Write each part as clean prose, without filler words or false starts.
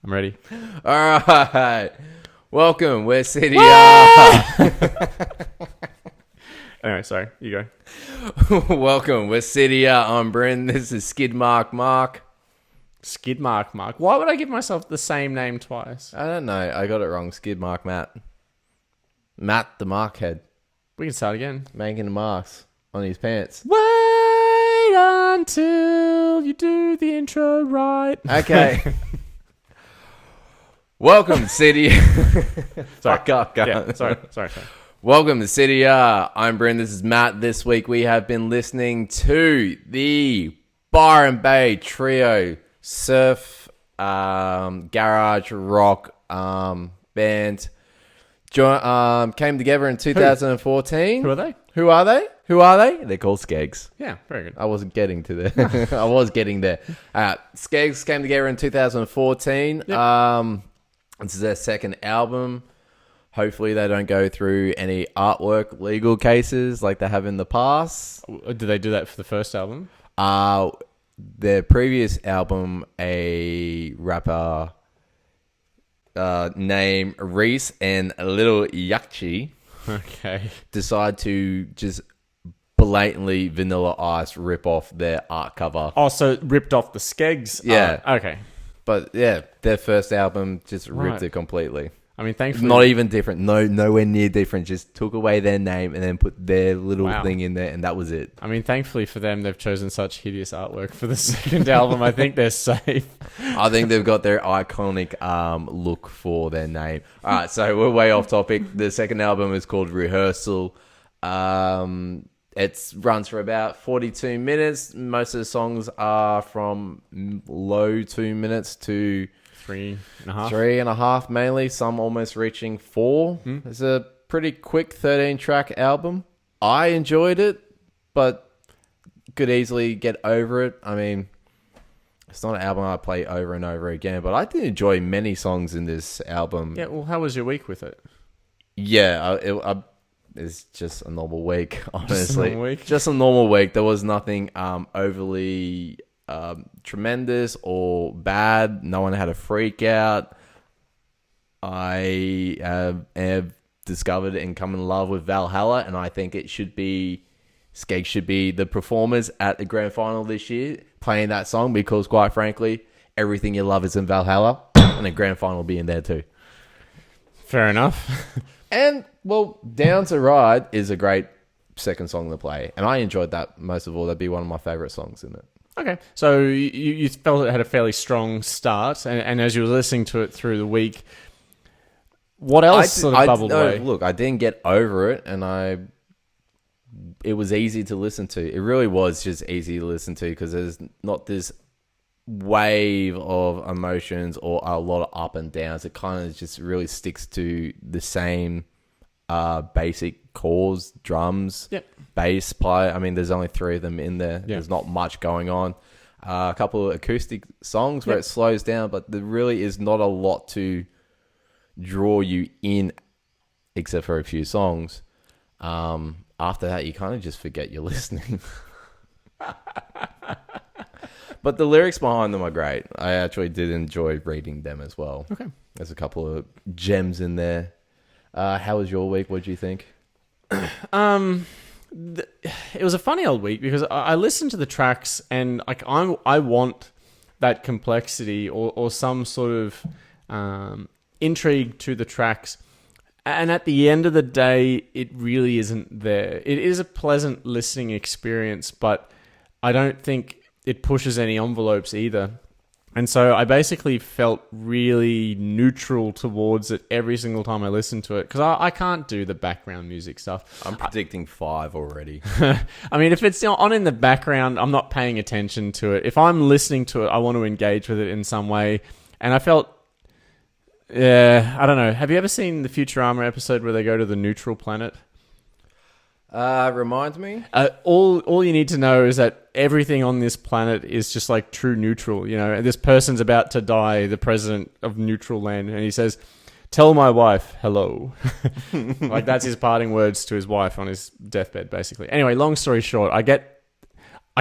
I'm ready. All right. Welcome. We're City. Anyway, sorry. You go. Welcome. We're City. I'm Bryn. This is Skid Mark. Skid Mark. Why would I give myself the same name twice? I don't know. I got it wrong. Skid Mark Matt. Matt the Markhead. We can start again. Making the marks on his pants. Wait until you do the intro right. Okay. Welcome, City. Sorry. Go. Yeah, sorry. Welcome to City. I'm Bryn. This is Matt. This week we have been listening to the Bar and Bay Trio surf garage rock band. Came together in 2014. Who are they? Who are they? They're called Skegss. Yeah, very good. I wasn't getting to there. I was getting there. Skegss came together in 2014. Yep. This is their second album. Hopefully they don't go through any artwork legal cases like they have in the past. Did they do that for the first album? Their previous album, a rapper named Reese and Little Yakchi Okay. decide to just blatantly Vanilla Ice rip off their art cover. Oh, so ripped off the Skegss? Yeah. Okay. But yeah, their first album just ripped Right. it completely. I mean, thankfully... Not even different. Nowhere near different. Just took away their name and then put their little Wow. thing in there, and that was it. I mean, thankfully for them, they've chosen such hideous artwork for the second album. I think they're safe. I think they've got their iconic look for their name. All right, so we're way off topic. The second album is called Rehearsal. It runs for about 42 minutes. Most of the songs are from low 2 minutes to 3.5. 3.5 mainly. Some almost reaching 4. It's a pretty quick 13-track album. I enjoyed it, but could easily get over it. I mean, it's not an album I play over and over again, but I did enjoy many songs in this album. Yeah, well, how was your week with it? Yeah, it's just a normal week, honestly. Just a normal week? Just a normal week. There was nothing overly tremendous or bad. No one had a freak out. I have discovered and come in love with Valhalla, and I think Skeggs should be the performers at the grand final this year, playing that song, because quite frankly, everything you love is in Valhalla, and the grand final will be in there too. Fair enough. And, well, Down to Ride is a great second song to play. And I enjoyed that most of all. That'd be one of my favourite songs in it. Okay, so you felt it had a fairly strong start, and as you were listening to it through the week, what else sort of bubbled away? Look, I didn't get over it, and it was easy to listen to. It really was just easy to listen to, because there's not this wave of emotions or a lot of up and downs. It kind of just really sticks to the same basic chords, drums, bass play. I mean, there's only 3 of them in there. There's not much going on. A couple of acoustic songs where it slows down, but there really is not a lot to draw you in, except for a few songs. After that, you kind of just forget you're listening. But the lyrics behind them are great. I actually did enjoy reading them as well. Okay. There's a couple of gems in there. How was your week? What did you think? It was a funny old week, because I listened to the tracks, and like I want that complexity or some sort of intrigue to the tracks. And at the end of the day, it really isn't there. It is a pleasant listening experience, but I don't think it pushes any envelopes either. And so I basically felt really neutral towards it every single time I listened to it, because I can't do the background music stuff. I'm predicting 5 already. I mean, if it's on in the background, I'm not paying attention to it. If I'm listening to it, I want to engage with it in some way. And I felt, I don't know. Have you ever seen the Futurama episode where they go to the neutral planet? Reminds me? All you need to know is that everything on this planet is just like true neutral. You know, this person's about to die, the president of neutral land, and he says, "Tell my wife hello." Like, that's his parting words to his wife on his deathbed, basically. Anyway, long story short, I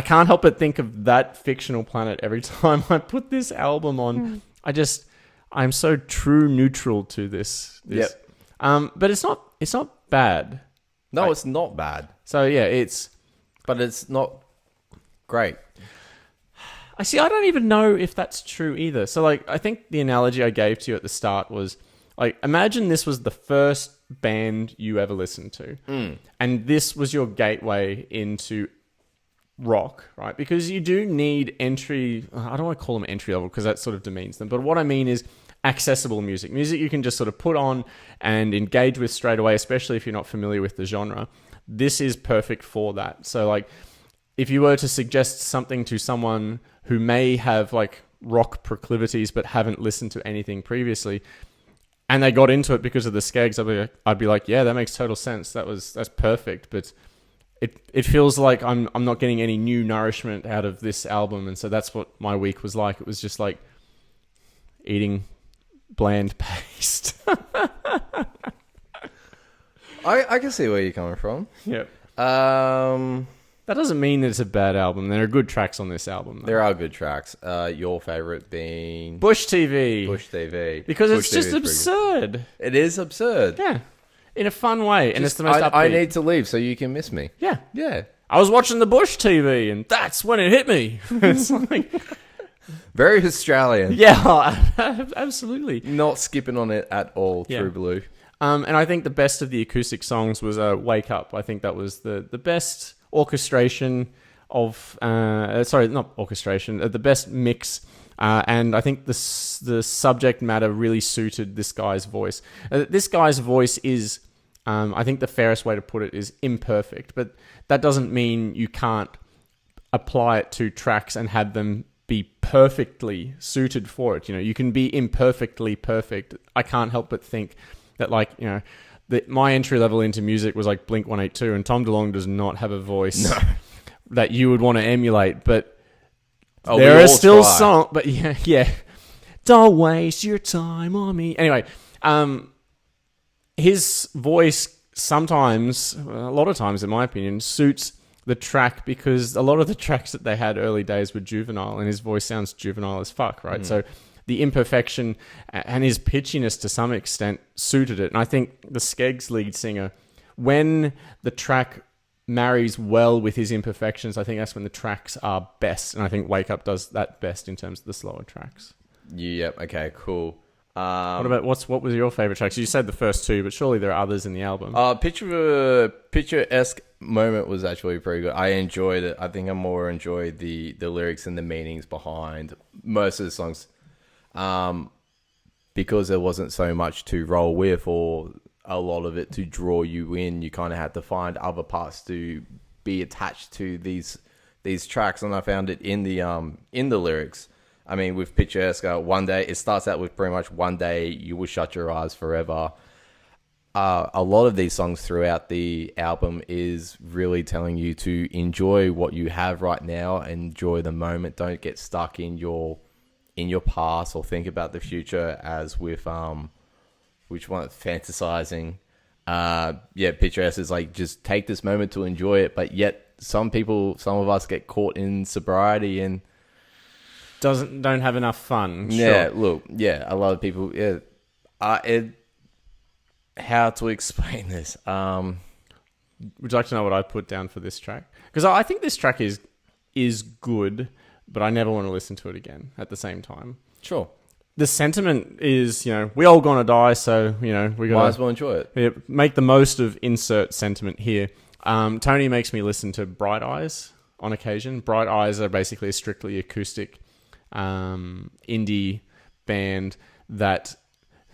can't help but think of that fictional planet every time I put this album on. I'm so true neutral to this. Yep. But it's not bad. No, it's not bad. So yeah, But it's not great. I don't even know if that's true either. So like, I think the analogy I gave to you at the start was like, imagine this was the first band you ever listened to, and this was your gateway into rock, right? Because you do need entry. I don't want to call them entry level because that sort of demeans them. But what I mean is accessible music you can just sort of put on and engage with straight away, especially if you're not familiar with the genre. This is perfect for that. So like, if you were to suggest something to someone who may have like rock proclivities but haven't listened to anything previously, and they got into it because of the Skegss, I'd be like, yeah, that makes total sense. That's perfect. But it feels like I'm not getting any new nourishment out of this album, and so that's what my week was like. It was just like eating bland paste. I can see where you're coming from. Yep. That doesn't mean that it's a bad album. There are good tracks on this album, though. There are good tracks. Your favorite being Bush TV. Bush TV. Because Bush it's just absurd. It is absurd. Yeah. In a fun way. And it's the most upbeat. I need to leave so you can miss me. Yeah. Yeah. I was watching the Bush TV and that's when it hit me. It's like... Very Australian. Yeah, absolutely. Not skipping on it at all. Yeah. True Blue. And I think the best of the acoustic songs was Wake Up. I think that was the best orchestration of... sorry, not orchestration. The best mix. And I think the subject matter really suited this guy's voice. This guy's voice is... I think the fairest way to put it is imperfect. But that doesn't mean you can't apply it to tracks and have them be perfectly suited for it. You know, you can be imperfectly perfect. I can't help but think that, like, you know, my entry level into music was like Blink-182, and Tom DeLong does not have a voice that you would want to emulate. But there are still songs. But yeah, don't waste your time on me. Anyway, his voice sometimes, a lot of times, in my opinion, suits the track, because a lot of the tracks that they had early days were juvenile, and his voice sounds juvenile as fuck, right? So the imperfection and his pitchiness to some extent suited it. And I think the Skeggs lead singer, when the track marries well with his imperfections, I think that's when the tracks are best. And I think Wake Up does that best in terms of the slower tracks. Yep. Okay, cool. What was your favorite tracks? You said the first two, but surely there are others in the album. Picturesque moment was actually pretty good. I enjoyed it. I think I more enjoyed the lyrics and the meanings behind most of the songs, because there wasn't so much to roll with or a lot of it to draw you in. You kind of had to find other parts to be attached to these tracks, and I found it in the lyrics. I mean, with Picturesque, one day, it starts out with pretty much one day you will shut your eyes forever. A lot of these songs throughout the album is really telling you to enjoy what you have right now, enjoy the moment. Don't get stuck in your past or think about the future, as with which one? Fantasizing. Picturesque is like, just take this moment to enjoy it, but yet some of us get caught in sobriety and don't have enough fun. Yeah, sure. Look, yeah, a lot of people. Yeah, how to explain this? Would you like to know what I put down for this track? Because I think this track is good, but I never want to listen to it again at the same time. Sure. The sentiment is, you know, we all gonna die, so, you know, we gotta... Might as well enjoy it. Yeah, make the most of insert sentiment here. Tony makes me listen to Bright Eyes on occasion. Bright Eyes are basically a strictly acoustic indie band that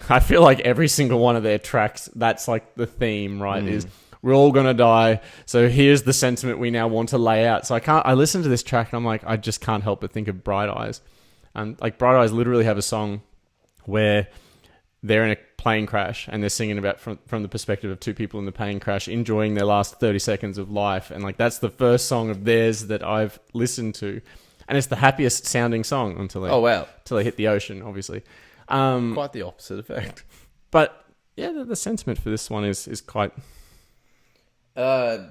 I feel like every single one of their tracks, that's like the theme, right? Is we're all gonna die, so here's the sentiment we now want to lay out. So I listen to this track and I'm like, I just can't help but think of Bright Eyes. And like, Bright Eyes literally have a song where they're in a plane crash and they're singing about from the perspective of two people in the plane crash enjoying their last 30 seconds of life. And like, that's the first song of theirs that I've listened to. And it's the happiest sounding song until they hit the ocean, obviously. Quite the opposite effect. But yeah, the sentiment for this one is quite... Yeah,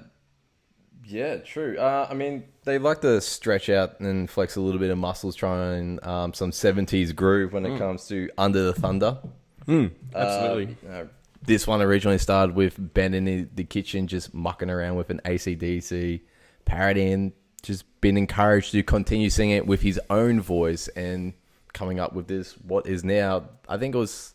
Yeah, true. I mean, they like to stretch out and flex a little bit of muscles, trying some 70s groove when it comes to Under the Thunder. Absolutely. This one originally started with Ben in the kitchen just mucking around with an AC/DC, parodying, just been encouraged to continue singing it with his own voice and coming up with this, what is now, I think this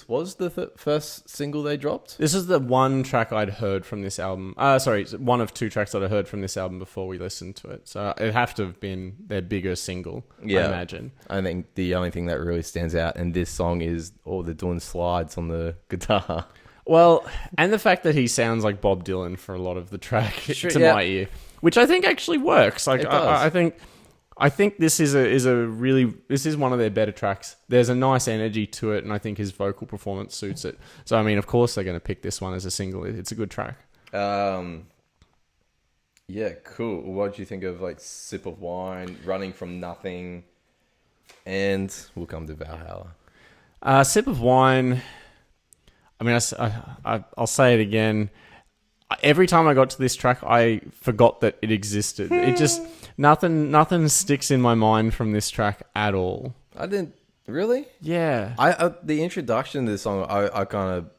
was the first single they dropped. This is the one track I'd heard from this album. Sorry, one of two tracks that I heard from this album before we listened to it. So it'd have to have been their bigger single, I imagine. I think the only thing that really stands out in this song is, they're doing slides on the guitar. Well, and the fact that he sounds like Bob Dylan for a lot of the track my ear, which I think actually works. Like, I think this is one of their better tracks. There's a nice energy to it, and I think his vocal performance suits it. So, I mean, of course they're going to pick this one as a single. It's a good track. Yeah, cool. What do you think of like Sip of Wine, Running from Nothing, and we'll come to Valhalla? Sip of Wine. I mean, I'll say it again. Every time I got to this track, I forgot that it existed. It just nothing sticks in my mind from this track at all. I didn't really. Yeah. The introduction to this song, I kind of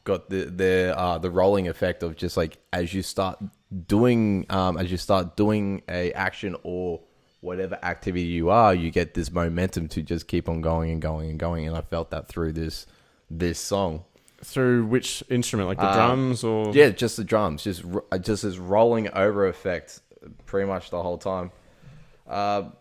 got the rolling effect of just like as you start doing a action or whatever activity you are, you get this momentum to just keep on going and going and going. And I felt that through this song. Through which instrument, like the drums, or just the drums, just this rolling over effect, pretty much the whole time. Not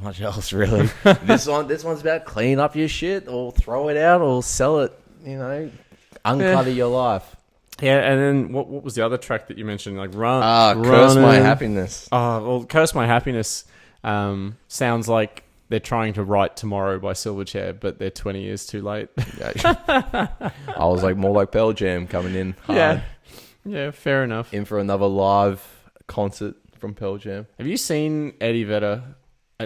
much else really. This one's about clean up your shit or throw it out or sell it. Unclutter your life. Yeah, and then what was the other track that you mentioned? Like Curse My Happiness. Curse My Happiness sounds like they're trying to write Tomorrow by Silverchair, but they're 20 years too late. I was like, more like Pearl Jam coming in hard. Yeah, fair enough. In for another live concert from Pearl Jam. Have you seen Eddie Vedder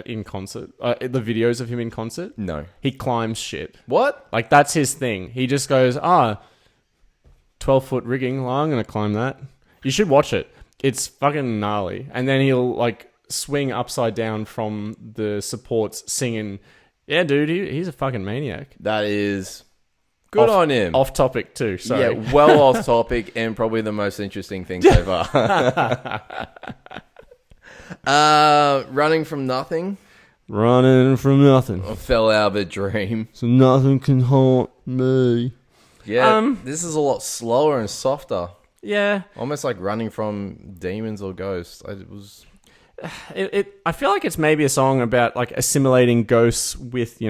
in concert? The videos of him in concert? No. He climbs shit. What? Like, that's his thing. He just goes, 12-foot rigging. Well, I'm going to climb that. You should watch it. It's fucking gnarly. And then he'll, like, swing upside down from the supports singing. Yeah, dude, he's a fucking maniac. That is good on him. Off topic too, sorry. Yeah, well off topic and probably the most interesting thing so far. Running from Nothing. Running from nothing. Fell out of a dream. So nothing can haunt me. Yeah, this is a lot slower and softer. Yeah. Almost like running from demons or ghosts. I feel like it's maybe a song about like assimilating ghosts with,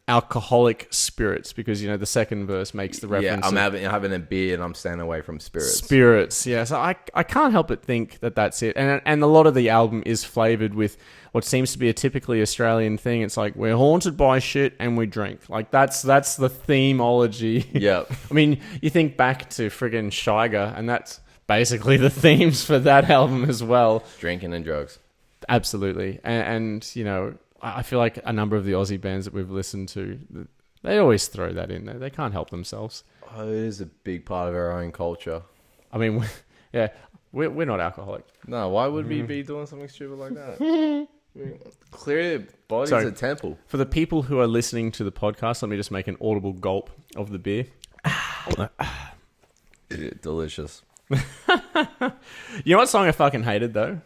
alcoholic spirits, because, the second verse makes the reference. Yeah, I'm having a beer and I'm staying away from spirits. Spirits, yeah. So I can't help but think that that's it. And a lot of the album is flavored with what seems to be a typically Australian thing. It's like, we're haunted by shit and we drink. Like, that's the themology. Yeah. I mean, you think back to friggin' Shiger, and that's basically the themes for that album as well. Drinking and drugs. Absolutely. And I feel like a number of the Aussie bands that we've listened to, they always throw that in there. They can't help themselves. Oh, it is a big part of our own culture. I mean, we're not alcoholic. No, why would we be doing something stupid like that? Clear body's a temple. For the people who are listening to the podcast, let me just make an audible gulp of the beer. Delicious. You know what song I fucking hated, though?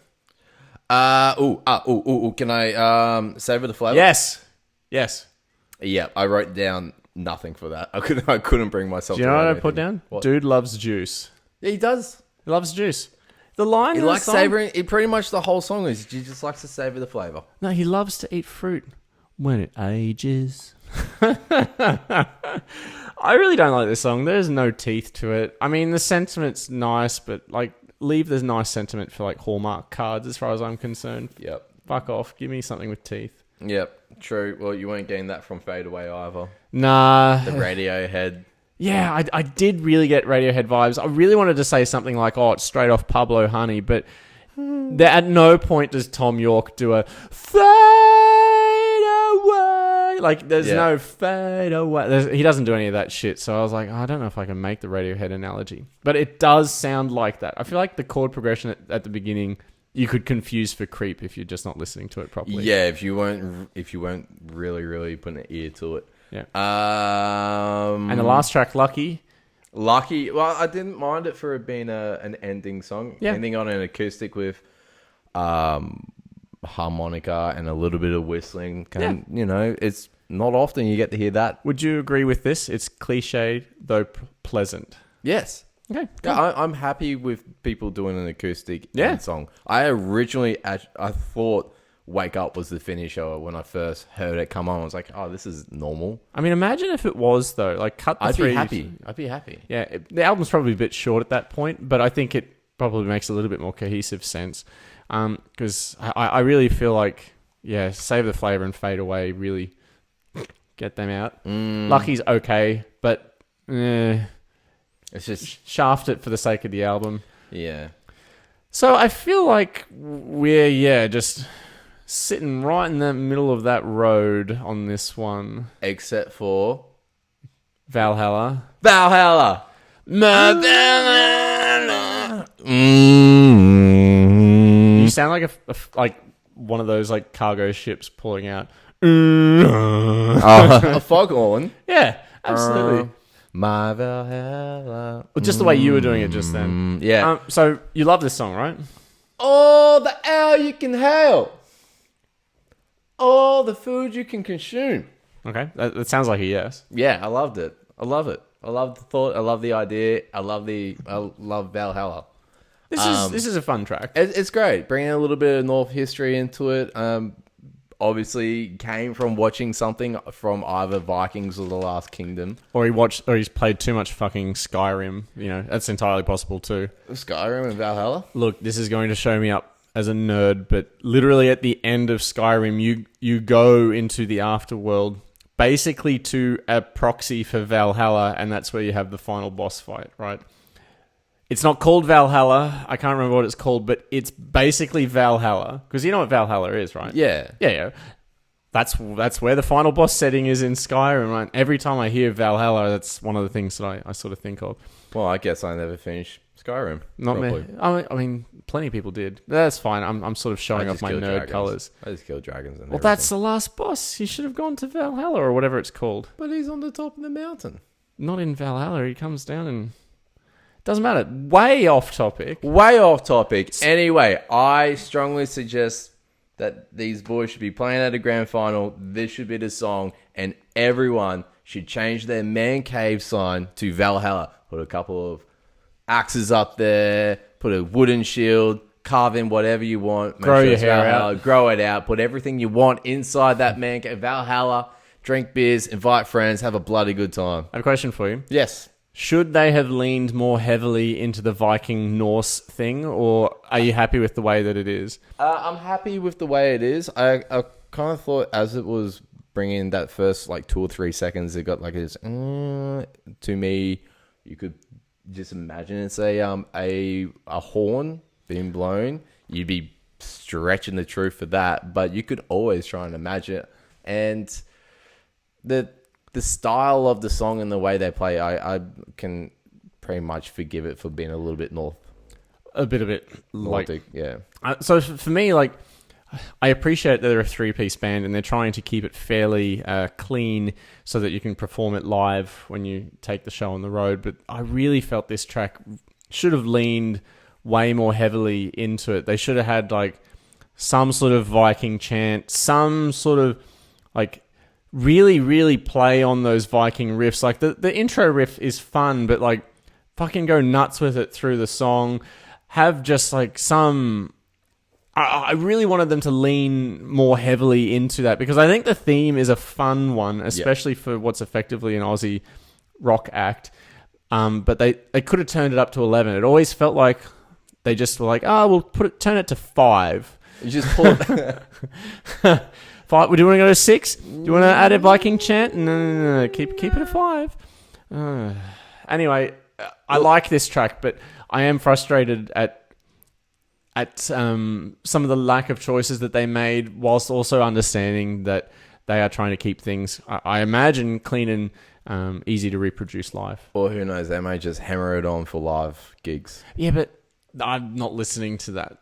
Can I savor the flavor? Yes. Yeah, I wrote down nothing for that. I couldn't bring myself. Do you know what I put down? What? Dude loves juice. Yeah, he does. He loves juice. The line. He likes savoring. It pretty much the whole song is he just likes to savor the flavor. No, he loves to eat fruit when it ages. I really don't like this song. There's no teeth to it. I mean, the sentiment's nice, but like, leave the nice sentiment for like Hallmark cards as far as I'm concerned. Yep. Fuck off. Give me something with teeth. Yep. True. Well, you weren't getting that from Fade Away either. Nah. The Radiohead. Yeah, I did really get Radiohead vibes. I really wanted to say something like, it's straight off Pablo Honey, but at no point does Tom York do a fade away. Like, there's no fade away. He doesn't do any of that shit. So I was like, I don't know if I can make the Radiohead analogy. But it does sound like that. I feel like the chord progression at the beginning, you could confuse for Creep if you're just not listening to it properly. Yeah, if you weren't really putting an ear to it. Yeah. And the last track, Lucky. Lucky. Well, I didn't mind it for it being an ending song. Yeah. Ending on an acoustic with harmonica and a little bit of whistling. You know, it's not often you get to hear that. Would you agree with this? It's cliched, though pleasant. Yes. Okay. Cool. Yeah, I'm happy with people doing an acoustic song. I originally, I thought Wake Up was the finisher when I first heard it come on. I was like, oh, this is normal. I mean, imagine if it was, though. Like, cut the I'd three. I'd be happy. Yeah, the album's probably a bit short at that point, but I think it probably makes a little bit more cohesive sense. Because I really feel like, Save the Flavor and Fade Away really get them out. Lucky's okay, but it's just shaft it for the sake of the album. Yeah. So I feel like we're, just sitting right in the middle of that road on this one. Except for Valhalla. Valhalla. You sound like like one of those like cargo ships pulling out. A foghorn. Yeah, absolutely. My Valhalla. Well, just the way you were doing it just then. Yeah. So you love this song, right? All the air you can hail. All the food you can consume. Okay, that sounds like a yes. Yeah, I loved it. I love it. I love the thought. I love the idea. I love Valhalla. This is a fun track. It's great. Bringing a little bit of North history into it. Obviously came from watching something from either Vikings or The Last Kingdom. Or he's played too much fucking Skyrim. You know, that's entirely possible too. Skyrim and Valhalla? Look, this is going to show me up as a nerd, but literally at the end of Skyrim, you go into the afterworld, basically to a proxy for Valhalla, and that's where you have the final boss fight, right? It's not called Valhalla. I can't remember what it's called, but it's basically Valhalla. Because you know what Valhalla is, right? Yeah. Yeah. That's where the final boss setting is in Skyrim, right? Every time I hear Valhalla, that's one of the things that I sort of think of. Well, I guess I never finished Skyrim. Not me. I mean, plenty of people did. That's fine. I'm sort of showing off my nerd colors. I just killed dragons and everything. That's the last boss. He should have gone to Valhalla or whatever it's called. But he's on the top of the mountain. Not in Valhalla. He comes down and... Doesn't matter. Way off topic. Anyway, I strongly suggest that these boys should be playing at a grand final. This should be the song. And everyone should change their man cave sign to Valhalla. Put a couple of axes up there. Put a wooden shield. Carve in whatever you want. Grow your hair out. Grow it out. Put everything you want inside that man cave. Valhalla. Drink beers. Invite friends. Have a bloody good time. I have a question for you. Yes. Should they have leaned more heavily into the Viking Norse thing, or are you happy with the way that it is? I'm happy with the way it is. I kind of thought as it was bringing that first like 2 or 3 seconds, it got like this. To me, you could just imagine it's a horn being blown. You'd be stretching the truth for that, but you could always try and imagine it. And the style of the song and the way they play, I can pretty much forgive it for being a little bit north. A bit of it. Nordic, yeah. So for me, like, I appreciate that they're a 3-piece band and they're trying to keep it fairly clean so that you can perform it live when you take the show on the road. But I really felt this track should have leaned way more heavily into it. They should have had, like, some sort of Viking chant, some sort of, like... really, really play on those Viking riffs. Like, the intro riff is fun, but, like, fucking go nuts with it through the song. Have just, like, some... I really wanted them to lean more heavily into that, because I think the theme is a fun one, especially for what's effectively an Aussie rock act. But they could have turned it up to 11. It always felt like they just were like, we'll turn it to 5. You just pull it... 5. Do you want to go to 6? Do you want to add a Viking chant? No. Keep it at 5. Anyway, I like this track, but I am frustrated at some of the lack of choices that they made, whilst also understanding that they are trying to keep things, I imagine, clean and easy to reproduce live. Or who knows, they may just hammer it on for live gigs. Yeah, but I'm not listening to that.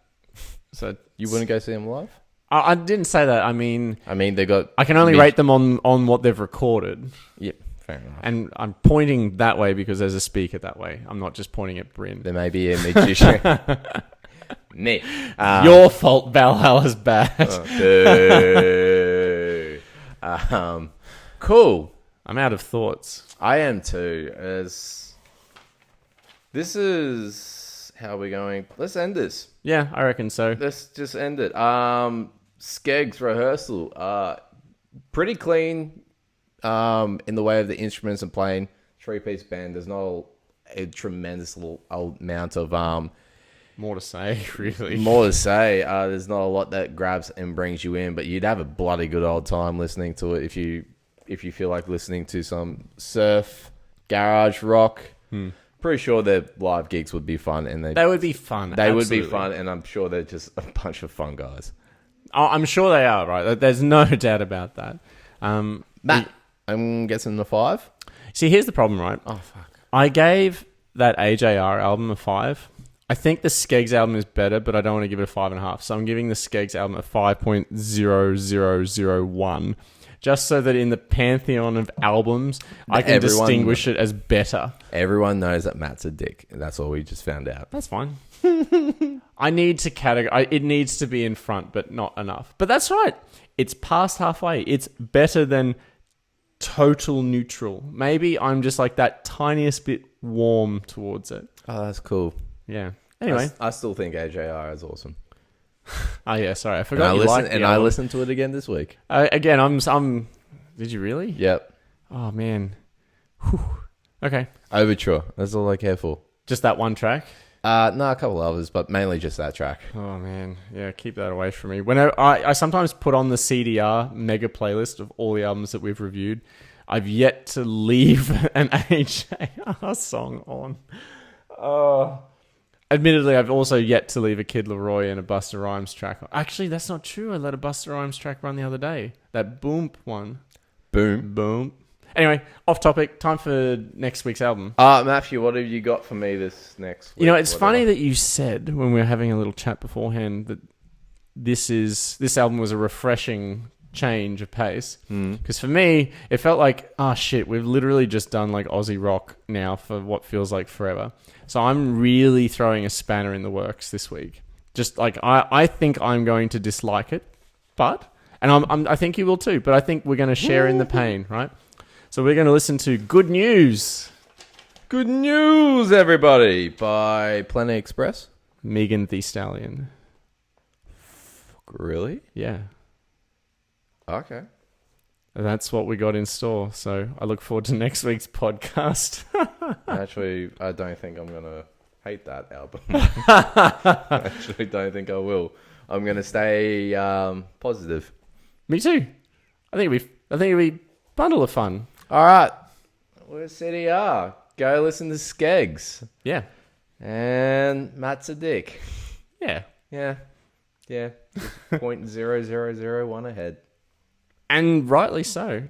So You wouldn't go see them live? I didn't say that. I mean, they got... I can only rate them on what they've recorded. Yep, fair enough. And I'm pointing that way because there's a speaker that way. I'm not just pointing at Bryn. There may be a magician. Nick. Your fault, Valhalla's bad. Boo. Cool. I'm out of thoughts. I am too. As this is how we're going. Let's end this. Yeah, I reckon so. Let's just end it. Skeggs Rehearsal. Pretty clean in the way of the instruments and playing. 3-piece band. There's not a tremendous amount of more to say, really. more to say. There's not a lot that grabs and brings you in, but you'd have a bloody good old time listening to it if you feel like listening to some surf, garage rock. Pretty sure their live gigs would be fun, and they would be fun. They absolutely. would be fun, and I'm sure they're just a bunch of fun guys. Oh, I'm sure they are, right? There's no doubt about that. Matt, I'm guessing a 5. See, here's the problem, right? Oh fuck! I gave that AJR album a 5. I think the Skeggs album is better, but I don't want to give it a 5.5. So I'm giving the Skeggs album a 5.0001. Just so that in the pantheon of albums, I can distinguish it as better. Everyone knows that Matt's a dick. That's all we just found out. That's fine. I need to categorize. It needs to be in front, but not enough. But that's right. It's past halfway. It's better than total neutral. Maybe I'm just like that tiniest bit warm towards it. Oh, that's cool. Yeah. Anyway. I still think AJR is awesome. Oh yeah, sorry, I forgot. I listened to it again this week. Again, I'm. Did you really? Yep. Oh man. Whew. Okay. Overture. That's all I care for. Just that one track. No, a couple others, but mainly just that track. Oh man, yeah, keep that away from me. Whenever I sometimes put on the CDR mega playlist of all the albums that we've reviewed. I've yet to leave an AJR song on. Admittedly, I've also yet to leave a Kid Laroi and a Busta Rhymes track. Actually, that's not true. I let a Busta Rhymes track run the other day. That Boom one. Boom. Anyway, off topic. Time for next week's album. Matthew, what have you got for me this next week? You know, it's funny that you said when we were having a little chat beforehand that this album was a refreshing change of pace. Because for me, it felt like, shit, we've literally just done like Aussie rock now for what feels like forever. So I'm really throwing a spanner in the works this week. Just like I think I'm going to dislike it, I think you will too. But I think we're going to share in the pain, right? So we're going to listen to Good News. Good News, everybody, by Planet Express. Megan Thee Stallion. Really? Yeah. Okay. And that's what we got in store. So I look forward to next week's podcast. Actually, I don't think I'm going to hate that album. I actually don't think I will. I'm going to stay positive. Me too. I think it'd be a bundle of fun. All right. We're CDR. Go listen to Skeggs. Yeah. And Matt's a dick. Yeah. Yeah. Just 0.0001 ahead. And rightly so.